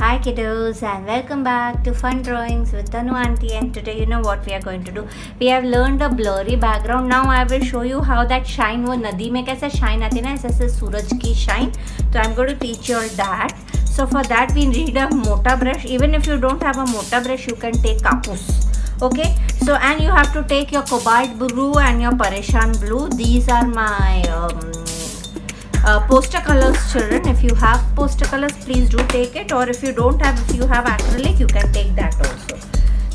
Hi kiddos and welcome back to Fun Drawings with Tanu Auntie, and today you know what we are going to do. We have learned a blurry background. Now I will show you how that shine, वो नदी में कैसे shine आती है ना, ऐसे सूरज की shine. So I'm going to teach you all that. So for that we need a mota brush. Even if you don't have a mota brush, you can take kapus. Okay, so and you have to take your cobalt blue and your Parishan blue. These are my poster colors, children. If you have poster colors, please do take it, or if you don't have, if you have acrylic, you can take that also.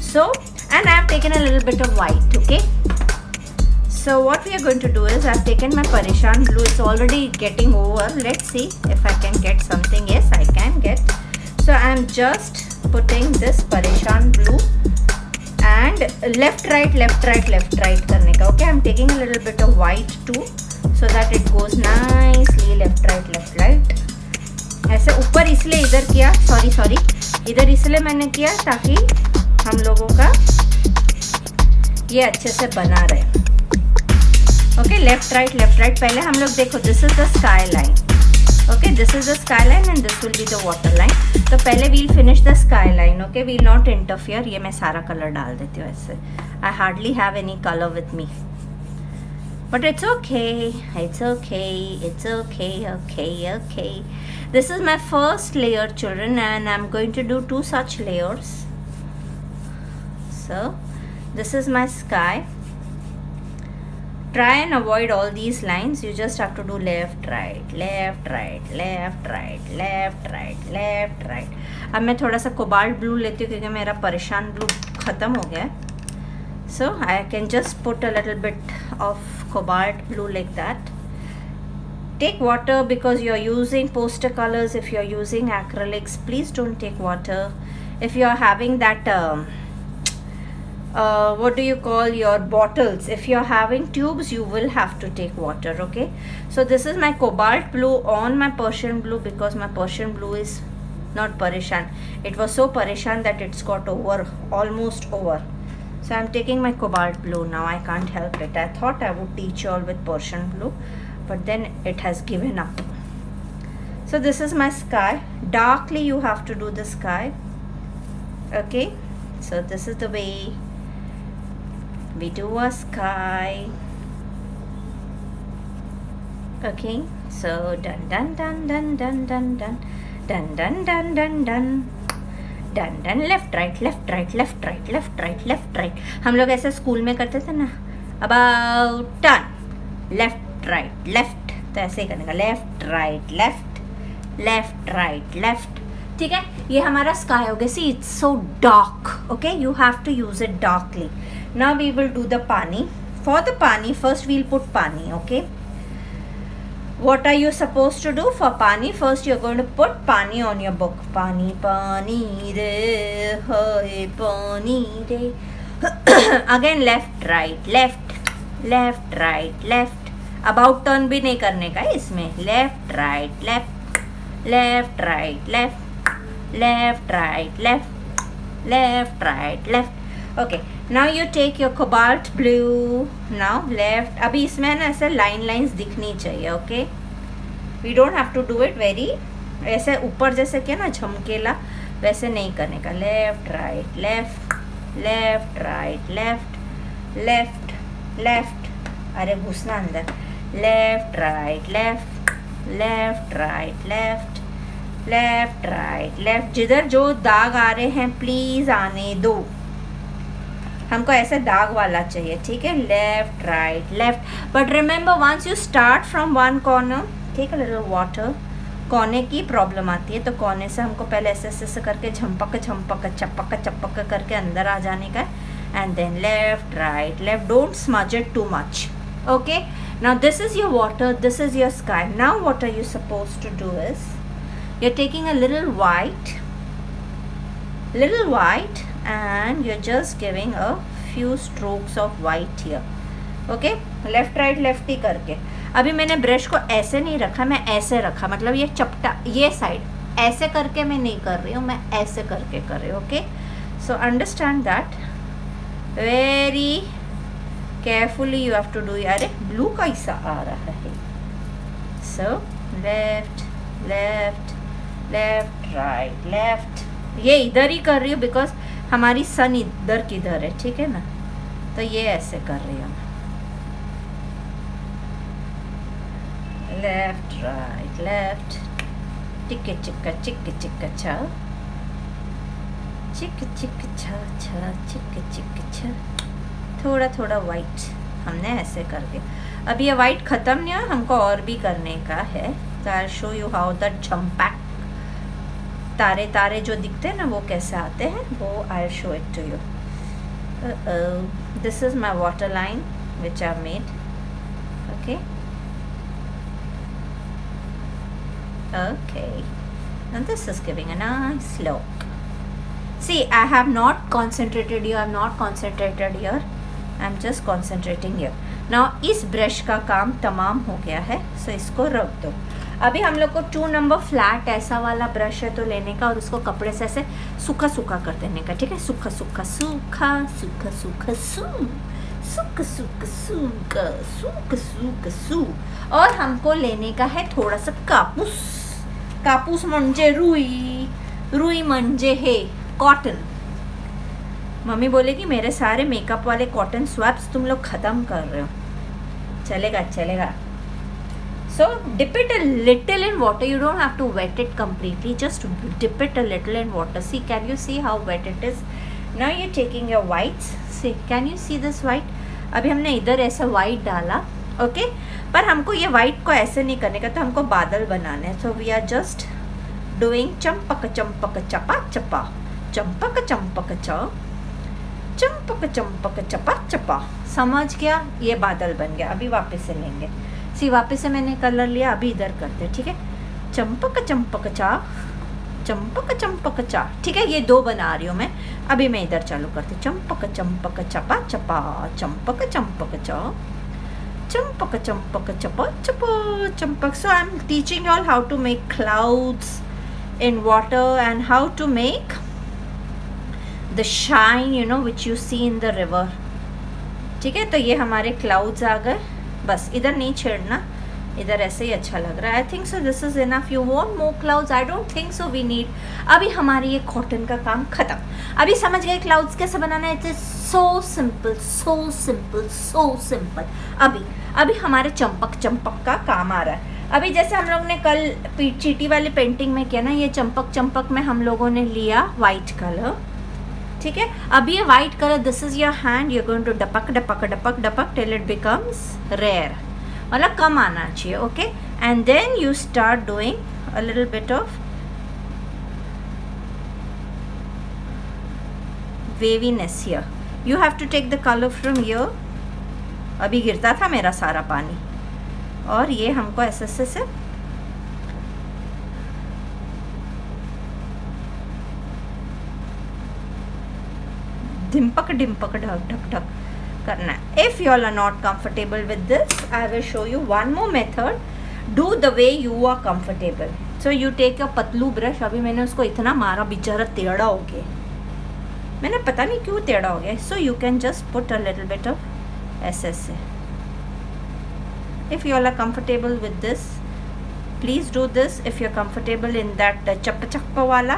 So, and I have taken a little bit of white. Okay, so what we are going to do is I have taken my Parishan blue. It's already getting over. Let's see if I can get something. Yes, I can get. So I am just putting this Parishan blue and left right करने का. Okay, I am taking a little bit of white too, so that it goes nicely left right. ऐसे ऊपर इसलिए इधर किया, sorry इधर इसलिए मैंने किया ताकि हम लोगों का ये अच्छे से बना रहे. Okay, left right. पहले हम लोग देखो, this is the sky line. Okay, this is the sky line and this will be the water line. तो पहले we'll finish the sky line. Okay, we'll not interfere. ये मैं सारा कलर डाल देती हूँ ऐसे. I hardly have any colour with me, but it's okay. This is my first layer, children, and I'm going to do 2 such layers. So this is my sky. Try and avoid all these lines. You just have to do left right. अब मैं थोड़ा सा cobalt blue लेती हूँ क्योंकि मेरा परेशान blue ख़त्म हो गया है. So I can just put a little bit of cobalt blue like that. Take water because you are using poster colors. If you are using acrylics, please don't take water. If you are having that what do you call your bottles, if you are having tubes, you will have to take water. Okay, so this is my cobalt blue on my Persian blue because my Persian blue is not Parishan. It was so Parishan that it's got over, almost over. So I'm taking my cobalt blue now. I can't help it. I thought I would teach you all with Persian blue, but then it has given up. So this is my sky. Darkly you have to do the sky. Okay, so this is the way we do a sky. Okay, so dun dun dun dun dun dun dun dun dun dun dun dun. Done. Left right. हम लोग ऐसे school में करते थे ना, about turn left right. तो ऐसे ही करने का, लेफ्ट राइट. ठीक है, ये हमारा स्काई हो गया. See it's so dark. Okay, you have to use it darkly. Now we will do the pani. For the pani first we'll put pani. Okay, what are you supposed to do for pani? First you're going to put pani on your book. Pani re hai pani re. Again left right. About turn भी नहीं करने का इसमें. left right. Okay, now you take your cobalt blue. Now left. अभी इसमें ना ऐसे lines दिखनी चाहिए. Okay, we don't have to do it very ऐसे ऊपर जैसे क्या ना झमकेला, वैसे नहीं करने का. Left right. अरे घुसना अंदर. Left right. जिधर जो दाग आ रहे हैं प्लीज आने दो. हमको ऐसे दाग वाला चाहिए. ठीक है, left right. But remember, once you start from one corner, take a little water. कोने की प्रॉब्लम आती है, तो कोने से हमको पहले ऐसे करके चपक करके अंदर आ जाने का. And then left right. Don't smudge it too much. Okay, now this is your water, this is your sky. Now what are you supposed to do is you are taking a little white and you're just giving a few strokes of white here. Okay, left right ही करके. अभी मैंने brush को ऐसे नहीं रखा, मैं ऐसे रखा. मतलब ये चपटा, ये साइड ऐसे करके मैं नहीं कर रही हूँ, मैं ऐसे करके कर रही हूँ. Okay, so understand that very carefully you have to do. अरे ब्लू कैसा आ रहा है. So left left right left, ये इधर ही कर रही हूँ बिकॉज हमारी सन इधर किधर है, ठीक है ना, तो ये ऐसे कर रही हूँ, लेफ्ट राइट लेफ्ट, टिक्के चिक्का चिक्के चिक्का छा, चिक चिक छा छा, चिक चिक छा, थोड़ा थोड़ा वाइट हमने ऐसे कर दिया। अब ये वाइट ख़त्म नहीं है, हमको और भी करने का है, तो I show you how the चम्पैक तारे तारे जो दिखते हैं ना वो कैसे आते हैं, वो I show it to you. This is my water line which I made, okay okay, and this is giving a nice look. See, I have not concentrated here, I have not concentrated here, I am just concentrating here. Now इस brush का काम तमाम हो गया है, so इसको रख दो। अभी हम लोग को 2 नंबर फ्लैट ऐसा वाला ब्रश है तो लेने का और उसको कपड़े से ऐसे सूखा सूखा कर देने का, ठीक है, सूखा सूखा सूखा सूखा सूखा सूखा सूखा सूखा सूखा सूखा सू, और हमको लेने का है थोड़ा सा कापूस, कापूस म्हणजे रुई, रुई म्हणजे हे कॉटन। मम्मी बोलेगी मेरे सारे मेकअप वाले कॉटन स्वैप्स तुम लोग ख़त्म कर रहे हो, चलेगा चलेगा। So dip it a little in water, you don't have to wet it completely, just dip it a little in water. See, can you see how wet it is? Now you're taking your whites, see, can you see this white? अभी हमने इधर ऐसा white डाला, okay, पर हमको ये white को ऐसे नहीं करने का, तो हमको बादल बनाने हैं, so we are just doing Champak चंपक चपा चपा, चंपक चंपक चा, चंपक चंपक चपा चपा, समझ गया, ये बादल बन गया। अभी वापस से लेंगे, सी वापस से मैंने कलर लिया, अभी इधर करते हैं, ठीक है, चंपक चंपक चा, चंपक चंपक चा, ठीक है, ये 2 बना रही हूँ मैं। अभी मैं इधर चालू करती हूँ, चंपक चंपक चपा चपा, चंपक चंपक चा, चंपक चंपक चपा चपा चंपक। So I am teaching all how to make clouds in water and how to make the shine, you know, which you see in the river, ठीक है। तो ये हमारे क्लाउड्स आ गए, बस इधर नहीं छेड़ना, इधर ऐसे ही अच्छा लग रहा है। I think so this is enough. You want more clouds? I don't think so we need. अभी हमारी ये कॉटन का काम खत्म। अभी समझ गए क्लाउड्स कैसे बनाना है? It is so simple, so simple, so simple. अभी हमारे चंपक चंपक का काम आ रहा है। अभी जैसे हम लोग ने कल चीटी वाली पेंटिंग में किया ना, ये चंपक चंपक में हम लोगों ने लिया वाइट कलर, ठीक है। अभी ये white colour, this is your hand, you going to डपक डपक डपक डपक टिल इट बिकम्स रेयर, मतलब कम आना चाहिए, okay. And then you start doing a little bit of waviness here. You have to take the colour from here. अभी गिरता था मेरा सारा पानी, और ये हमको ऐसे से ढिम्पक ढिम्पक ढक ढक ढक करना है। If you all are not comfortable with this, I will show you one more method. Do the way you are comfortable. So you take a पतलू ब्रश। अभी मैंने उसको इतना मारा, बेचारा टेढ़ा हो गया, मैंने पता नहीं क्यों टेढ़ा हो गया। So you can just put a little bit of ऐसे। If you all are comfortable with this, please do this. If you're comfortable in that chappa chappa wala,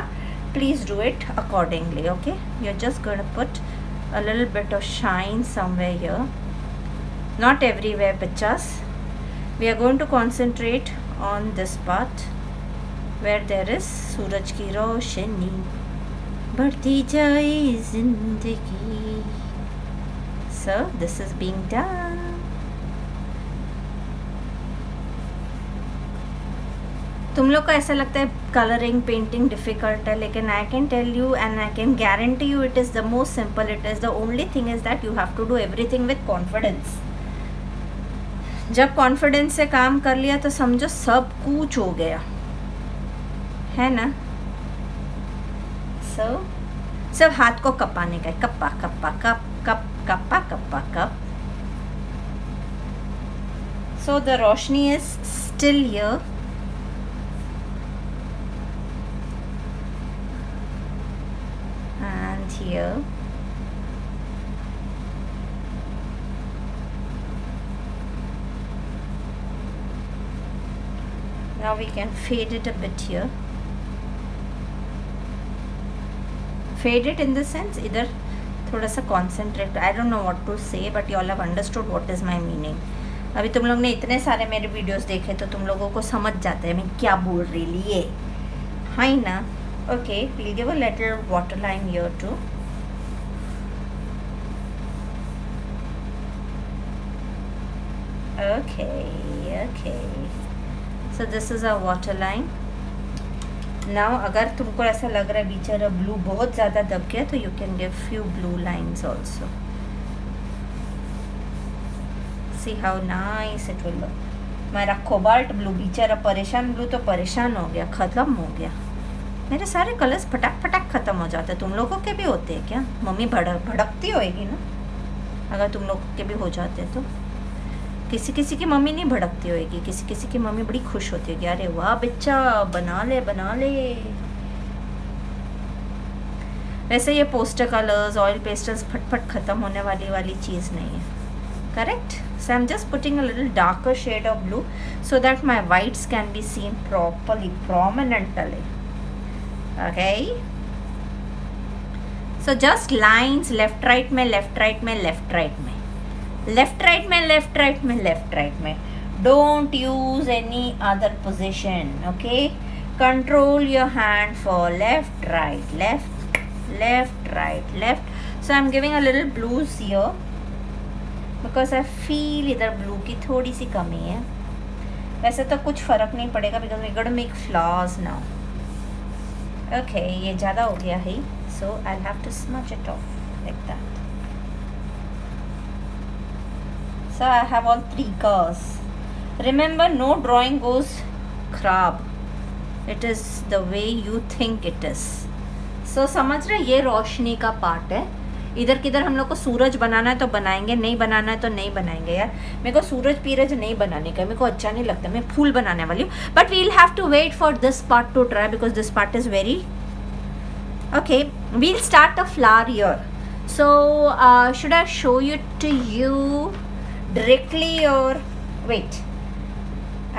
please do it accordingly, okay? You're just going to put a little bit of shine somewhere here, not everywhere bachas. We are going to concentrate on this part where there is suraj ki roshani बढ़ती जाए जिंदगी. So this is being done. तुम लोग को ऐसा लगता है colouring painting difficult है, लेकिन I can tell you and I can guarantee you it is the most simple. It is the only thing is that you have to do everything with confidence. जब confidence से काम कर लिया तो समझो सब कुछ हो गया है ना. सब हाथ को कपाने का है. कप्पा कप्पा कप कप कप्पा कप्पा कप. So the roshni is still here. Here now we can fade it a bit here. Faded in the sense इधर थोड़ा सा concentrate, I don't know what to say but you all have understood what is my meaning. अभी तुम लोग ने इतने सारे मेरे वीडियोस देखे तो तुम लोगों को समझ जाते हैं मैं क्या बोल रही है, हाँ ना। Okay, we'll give a little water line here too. okay, so this is a water line now। अगर तुमको ऐसा लग रहा है बेचारा ब्लू बहुत ज़्यादा दब गया तो you can give few blue lines also. See how nice it will look. मेरा कोबाल्ट ब्लू बेचारा परेशान ब्लू तो परेशान हो गया, ख़त्म हो गया। मेरे सारे कलर्स फटाक फटाक ख़त्म हो जाते हैं। तुम लोगों के भी होते हैं क्या? मम्मी भड़कती होएगी ना अगर तुम लोगों के भी हो जाते तो। किसी किसी की मम्मी नहीं भड़कती होएगी, किसी किसी की मम्मी बड़ी खुश होती है कि अरे वाह बच्चा बना ले बना ले। वैसे ये पोस्टर कलर्स ऑयल पेस्टल्स फटफट ख़त्म होने वाली चीज़ नहीं है, correct. So I am just putting a little darker shade of blue so that my whites can be seen properly, prominently. Okay, so just lines left right में left right में left right में left right में left right में left right में, don't use any other position. Okay, control your hand for left right left left right left. So I'm giving a little blues here because I feel इधर blue की थोड़ी सी कमी है। वैसे तो कुछ फ़र्क नहीं पड़ेगा because we're going to make flowers now. Okay, ये ज़्यादा हो गया है so I'll have to smudge it off like that. So I have all three colors. Remember, no drawing goes खराब. It is the way you think it is. So समझ रहे, ये रोशनी का पार्ट है। इधर किधर हम लोग को सूरज बनाना है तो बनाएंगे, नहीं बनाना है तो नहीं बनाएंगे। यार मेरे को सूरज पीरज नहीं बनाने का, मेरे को अच्छा नहीं लगता। मैं फूल बनाने वाली हूँ but we'll have to wait for this part to try because this part is very okay. We'll start a flower here. So should I show you to you directly or wait,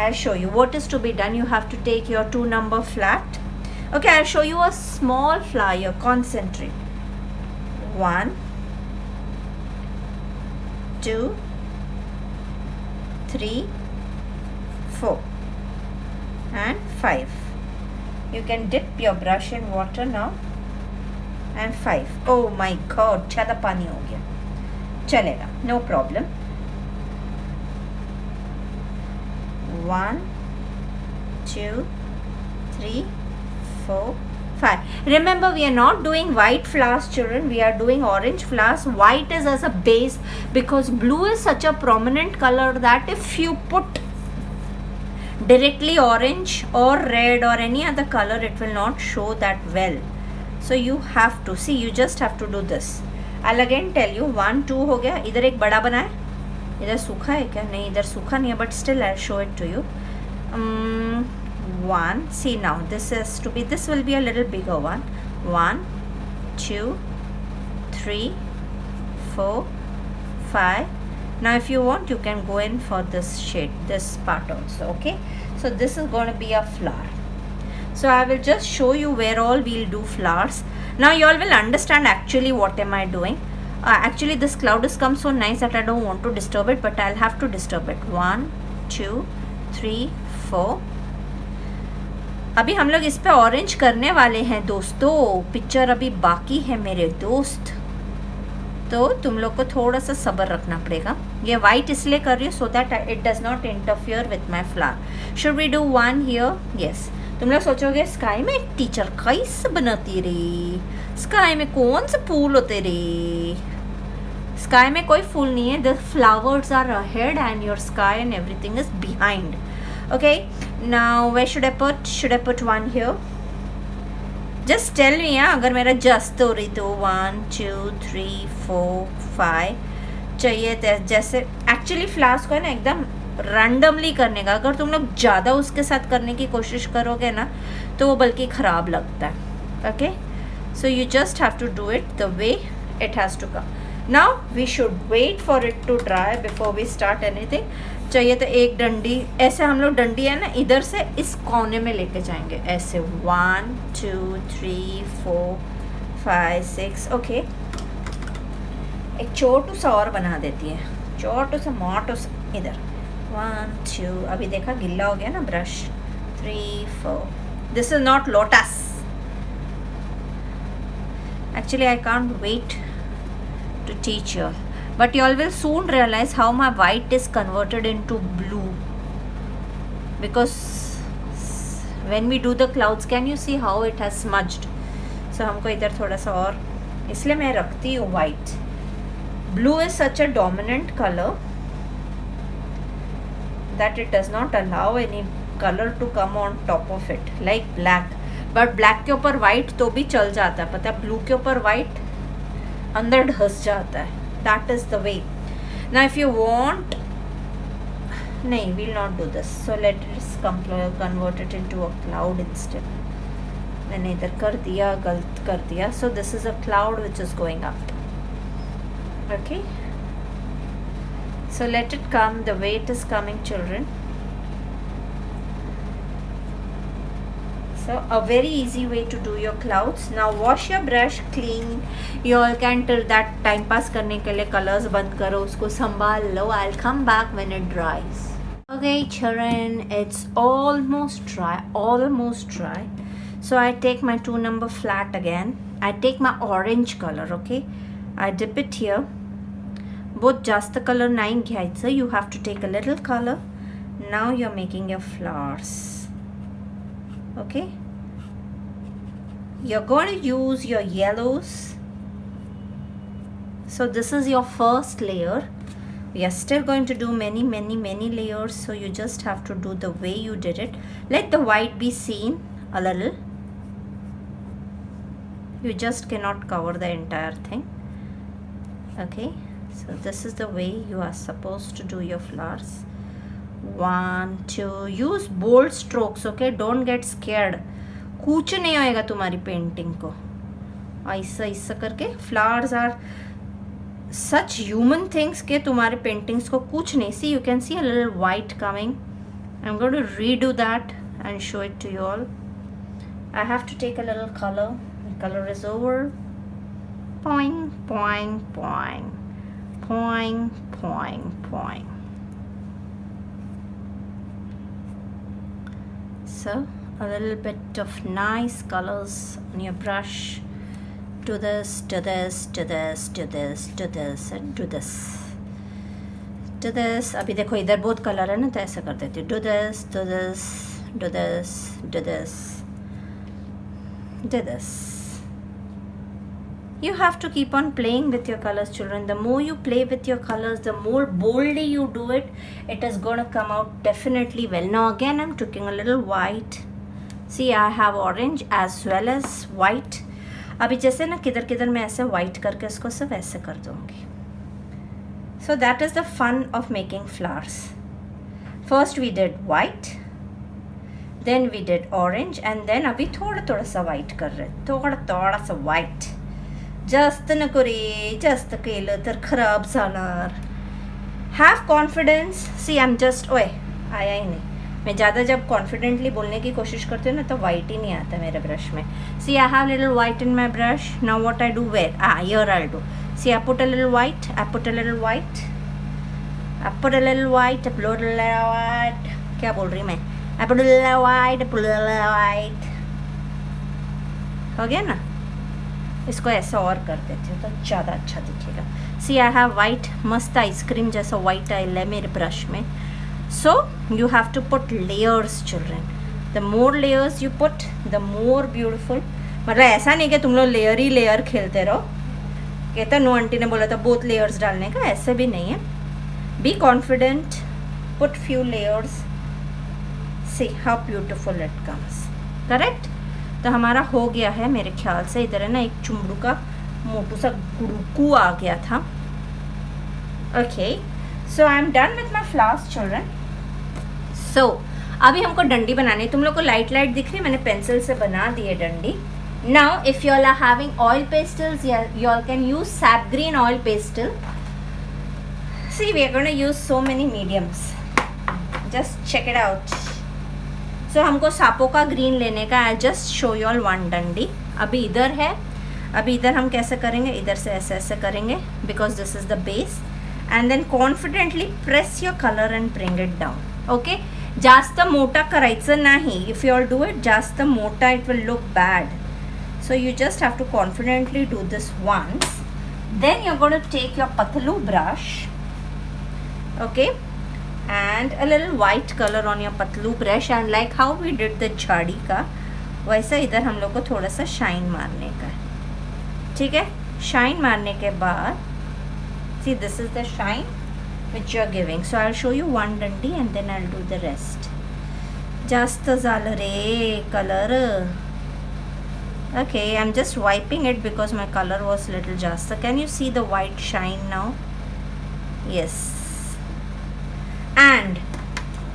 I'll show you what is to be done. You have to take your 2 number flat. Okay, I'll show you a small flower. Concentrate. 1 2 3 4 and 5. You can dip your brush in water now and 5. Oh my god, ज़्यादा पानी हो गया, चलेगा, no problem. 1 2 3 4 5. Remember, we are not doing white flowers, children. We are doing orange flowers. White is as a base because blue is such a prominent color that if you put directly orange or red or any other color, it will not show that well. So you have to see, you just have to do this. I'll again tell you. 1 2 हो गया। इधर एक बड़ा बना है, इधर सूखा है क्या? नहीं, इधर सूखा नहीं है but still I show it to you. 1, see now this is to be, this will be a little bigger one. 1 2 3 4 5. Now if you want you can go in for this shade, this part also. Okay, so this is going to be a flower. So I will just show you where all we'll do flowers. Now you all will understand actually what am I doing. Actually this cloud has come so nice that I don't want to disturb it, but I'll have to disturb it. 1 2 3 4. अभी हम लोग इस पे orange करने वाले हैं दोस्तों। Picture अभी बाकी है मेरे दोस्त, तो तुम लोग को थोड़ा सा सब्र रखना पड़ेगा। ये वाइट इसलिए कर रही हूँ so that it does not interfere with my flower. Should we do 1 here? Yes. तुम लोग सोचोगे स्काई में एक टीचर कैसे बनाती रही, स्काई में कौन से फूल होते रही? स्काई में कोई फूल नहीं है। The flowers are ahead and your sky and everything is behind. Okay, now where should I put? Should I put 1 here? Just tell me, yeah, अगर मेरा जस्ट हो रही तो 1 2 3 4 5 चाहिए। जैसे एक्चुअली फ्लावर्स को है ना एकदम रैंडमली करने का। अगर तुम लोग ज़्यादा उसके साथ करने की कोशिश करोगे ना तो वो बल्कि ख़राब लगता है। Okay, so you just have to do it the way it has to come. Now we should wait for it to dry before we start anything. चाहिए तो एक डंडी, ऐसे हम लोग डंडी है ना इधर से इस कोने में लेके जाएंगे ऐसे। 1 2 3 4 5 6 ओके. एक छोटू सा और बना देती है, छोटू सा मोटू सा. इधर 1 2. अभी देखा गिल्ला हो गया ना brush. 3 4. This is not lotus. Actually, I can't wait to teach you all. But you all will soon realize how my white is converted into blue. Because when we do the clouds, can you see how it has smudged? So हमको इधर थोड़ा सा और, इसलिए मैं रखती हूँ white. Blue is such a dominant color that it does not allow any color to come on top of it, like black. But black के ऊपर वाइट तो भी चल जाता है, पता है. ब्लू के ऊपर वाइट अंदर ढस जाता है. That is the way. Now if you want, नहीं, will not do this. So let it convert it into a cloud instead. मैंने इधर कर दिया, गलत कर दिया. So this is a cloud which is going up. Okay, so let it come the way it is coming, children. So a very easy way to do your clouds. Now wash your brush clean. You all can till that time pass करने के लिए colors बंद करो, उसको संभाल लो. I'll come back when it dries. Okay children, it's almost dry, almost dry. So I take my 2 number flat again. I take my orange color, okay. I dip it here. बहुत जास्त color नाही घ्यायचं. You have to take a little color. Now you're making your flowers. Okay, you're going to use your yellows. So this is your first layer. We are still going to do many layers, so you just have to do the way you did it. Let the white be seen a little. You just cannot cover the entire thing. Okay, so this is the way you are supposed to do your flowers. 1 2. Use bold strokes. Okay, don't get scared. कुछ नहीं होएगा तुम्हारी painting को. ऐसा ऐसा करके flowers are such human things के तुम्हारे पेंटिंग्स को कुछ नहीं. See, you can see a little white coming. I am going to redo that and show it to you all. I have to take a little colour. Colour is over. पॉइंग पॉइंग पॉइंग पॉइंग पॉइंग पॉइंग. So a little bit of nice colors on your brush. Do this, do this, do this, do this, do this, and do this. Do this. अभी देखो इधर बहुत कलर है ना, तो ऐसा कर देती हूँ. Do this, do this, do this, do this, do this. You have to keep on playing with your colors, children. The more you play with your colors, the more boldly you do it, it is going to come out definitely well. Now again, I'm taking a little white. See, I have orange as well as white. अभी जैसे ना किधर किधर मैं ऐसे white करके इसको सब ऐसे कर दूँगी. So that is the fun of making flowers. First we did white, then we did orange, and then अभी थोड़ा थोड़ा सा white कर रहे, थोड़ा थोड़ा सा white. जास्त नको रे, जास्त केलं तर खराब जाणार. Have confidence. See, I am just, ओए आया ही नहीं. मैं ज़्यादा जब कॉन्फिडेंटली बोलने की कोशिश करती हूँ ना, तो वाइट ही नहीं आता मेरे ब्रश में. See, I have little white in my brush. Now what I do, where here I do. See, I put a little white, I put a little white, I put a little white, I put a little white. क्या बोल रही मैं? I put a little white, I put a little white. हो गया ना. इसको ऐसा और कर देती हूँ तो ज़्यादा अच्छा दिखेगा. See, I have white. मस्त आइसक्रीम जैसा वाइट आइल है मेरे ब्रश में. So you have to put layers, children. The more layers you put, the more beautiful. मतलब ऐसा नहीं कि तुम लोग लेयर ही लेयर खेलते रहो. कहता नो, आंटी ने बोला था बहुत लेयर्स डालने का. ऐसे भी नहीं है. Be confident, put few layers. See how beautiful it comes. Correct. तो हमारा हो गया है मेरे ख्याल से. इधर है ना एक चुमड़ू का मोटू सा गुड़कू आ गया था. Okay, so I am done with my flowers, children. सो अभी हमको डंडी बनानी है. तुम लोग को लाइट लाइट दिख रही है, मैंने पेंसिल से बना दी है डंडी. Now if you all are having oil pastels, you all can use sap green oil pastel. See, we are going to use so many mediums. Just check it out. So हमको सापों का green लेने का. I just show you all one डंडी. अभी इधर है. अभी इधर हम कैसे करेंगे, इधर से ऐसे ऐसे करेंगे because this is the base, and then confidently press your colour and bring it down. Okay, जास्त मोठा करायचं नाही. If you all do it जास्त मोठा it will look bad. So you just have to confidently do this once. Then you are going to take your पतलू brush, okay, and a little white color on your पतलू brush, and like how we did the झाड़ी का वैसा इधर हम लोग को थोड़ा सा शाइन मारने का है. ठीक है, शाइन मारने के बाद see this is the shine which you are giving. So I'll show you one dandi and then I'll do the rest. जास्त झालं रे color. Okay, I'm just wiping it because my color was little जास्त. Can you see the white shine now? Yes. And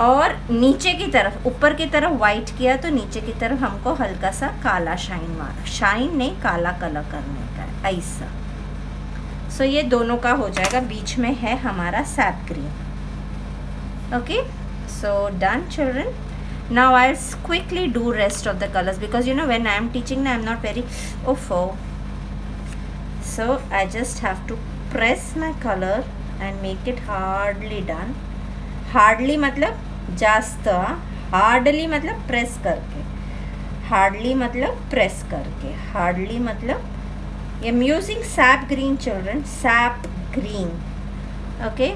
और नीचे की तरफ, ऊपर की तरफ वाइट किया तो नीचे की तरफ हमको हल्का सा काला शाइन मारा, शाइन नहीं काला कलर करने का है ऐसा. सो ये दोनों का हो जाएगा. बीच में है हमारा sap green. Okay, so done children. Now I quickly do rest of the colours because you know when I am teaching I am not very ओफो. So I just have to press my colour and make it hardly done. Hardly मतलब जास्त, hardly मतलब press करके, hardly मतलब press करके, hardly मतलब I am using sap green children, sap green. Okay,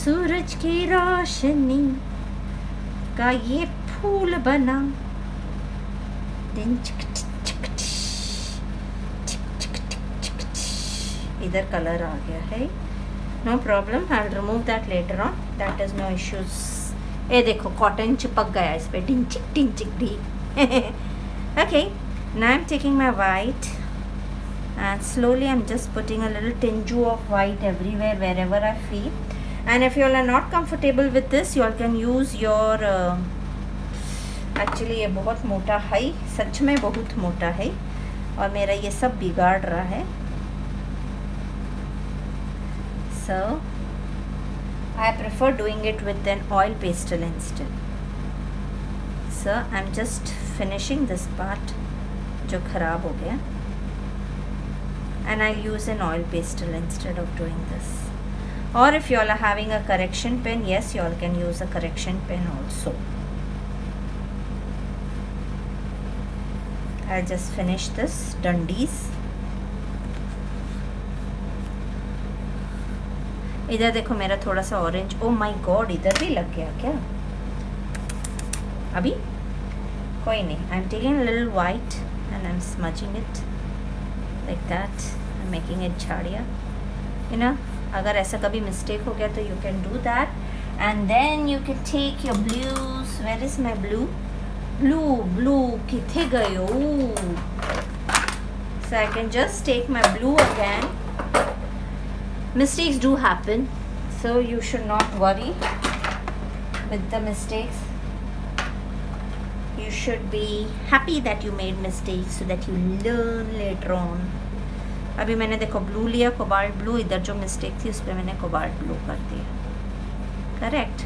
सूरज की रोशनी का ये फूल बना, इधर कलर आ गया है. No problem, I'll remove that later on. That is no issues. ये देखो कॉटन चिपक गया इस पे, टिंचिक टिंचिक D. Okay, now I'm taking my white and slowly I'm just putting a little tinge of white everywhere wherever I feel. And if you all are not comfortable with this, you all can use your actually ये बहुत मोटा है, सच में बहुत मोटा है और मेरा ये सब बिगाड़ रहा है. So I prefer doing it with an oil pastel instead. So I'm just finishing this part जो खराब हो गया, and I'll use an oil pastel instead of doing this. Or if you all are having a correction pen, yes, you all can use a correction pen also. I'll just finish this dundis. इधर देखो मेरा थोड़ा सा orange, oh my God इधर भी लग गया क्या अभी? कोई नहीं, I am taking a little white and I am smudging it like that, I am making it झाड़िया. यू नो, अगर ऐसा कभी मिस्टेक हो गया तो you can do that. And then you can take your blues. Where is my blue? Blue किथे गयो? So I can just take my blue again. Mistakes do happen, so you should not worry with the mistakes. You should be happy that you made mistakes so that you learn later on. अभी मैंने देखो blue लिया, cobalt blue. इधर जो mistake थी उस पर मैंने कोबाल्ट ब्लू कर दिया. करेक्ट.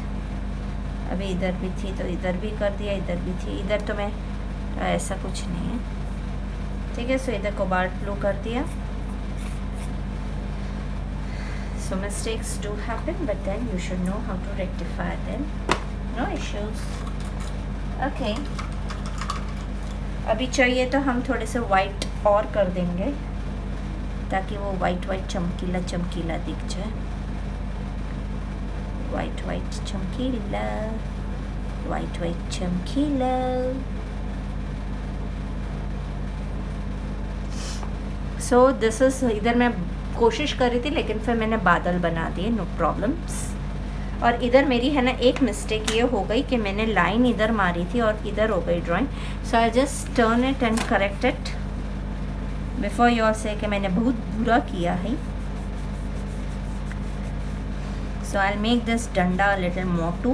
अभी इधर भी थी तो इधर भी कर दिया, इधर भी थी. इधर तो मैं ऐसा कुछ नहीं है. ठीक है, सो इधर कोबाल्ट ब्लू कर दिया. So mistakes do happen, but then you should know how to rectify them. No issues. Okay. अभी चाहिए तो हम थोड़े से वाइट और कर देंगे ताकि वो वाइट वाइट चमकीला चमकीला दिख जाए. वाइट वाइट चमकीला, वाइट वाइट चमकीला. सो दिस इज, इधर मैं कोशिश कर रही थी लेकिन फिर मैंने बादल बना दिए. No problems. और इधर मेरी है ना एक मिस्टेक ये हो गई कि मैंने लाइन इधर मारी थी और इधर हो गई drawing. So I just turn it and correct it before you all से कि मैंने बहुत बुरा किया है. सो आई मेक दिस डंडा little Motu.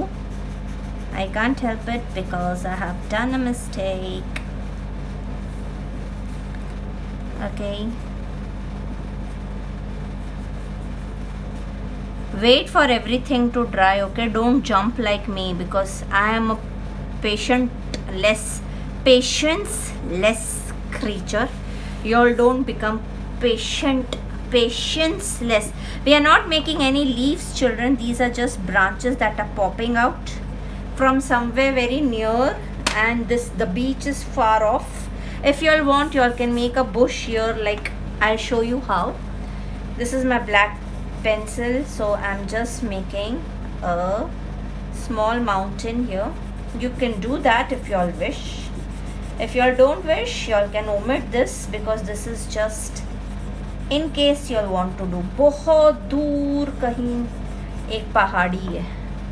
I can't help it because I have done a mistake. Okay, wait for everything to dry. Okay, don't jump like me because I am a patience less creature. You all don't become patienceless. We are not making any leaves, children. These are just branches that are popping out from somewhere very near, and the beach is far off. If you all want, you all can make a bush here, like I'll show you how. This is my black pencil, so I'm just making a small mountain here. You can do that if you all wish. If you all don't wish, you all can omit this, because this is just in case you all want to do. बहुत दूर कहीं एक पहाड़ी है,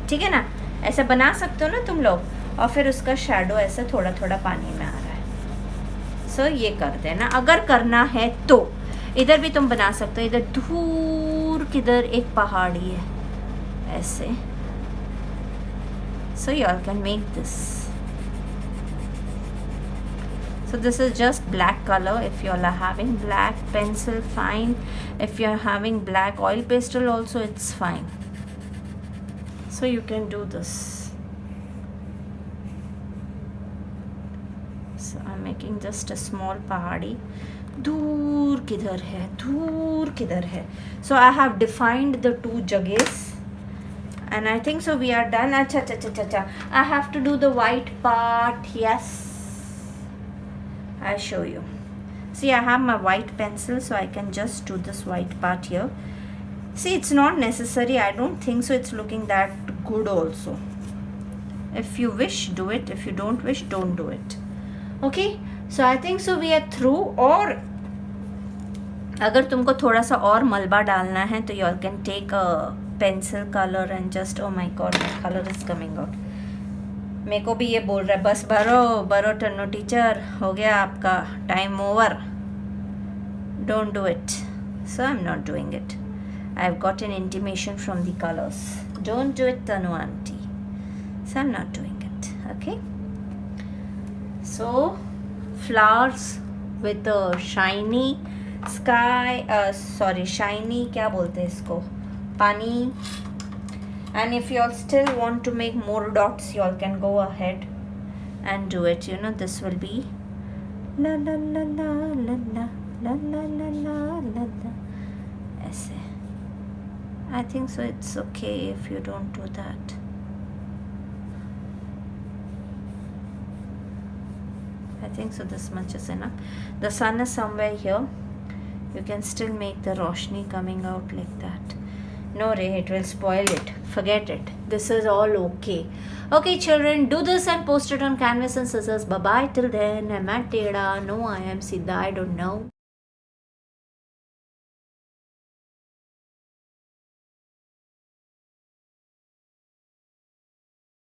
ठीक है ना, ऐसा बना सकते हो ना तुम लोग, और फिर उसका शैडो ऐसा थोड़ा थोड़ा पानी में आ रहा है. सो ये कर देना अगर करना है तो. इधर भी तुम बना सकते हो, इधर दूर किधर एक पहाड़ी है ऐसे. सो you all can make this. So this is just black color. If you all are having black pencil, fine. If you are having black oil pastel also, it's fine. So you can do this. So I'm making just a small pahadi. दूर किधर है, दूर किधर है. So I have defined the two jagahs, and I think so we are done. Acha. I have to do the white part. Yes, I'll show you. See, I have my white pencil, so I can just do this white part here. See, it's not necessary. I don't think so it's looking that good also. If you wish, do it. If you don't wish, don't do it. Okay, so I think so we are through. और अगर तुमको थोड़ा सा और मलबा डालना है तो you all can take a pencil color and just, oh my god, my color is coming out. मेरे को भी ये बोल रहा है बस भरो टन्नो टीचर, हो गया आपका time over. Don't do it. So I am not doing it. I have got an intimation from the colours. Don't do it Tanu aunty. So I am not doing it. Okay, so flowers with shiny sky, sorry shiny क्या बोलते हैं इसको, पानी. And if you all still want to make more dots, you all can go ahead and do it. You know, this will be la la la la la la la la la la la la. ऐसे. I think so it's okay if you don't do that. I think so this much is enough. The sun is somewhere here. You can still make the roshni coming out like that. No, Ray, it will spoil it. Forget it. This is all okay. Okay, children, do this and post it on canvas and scissors. Bye-bye till then. I'm at Teda. No, I am Siddha. I don't know.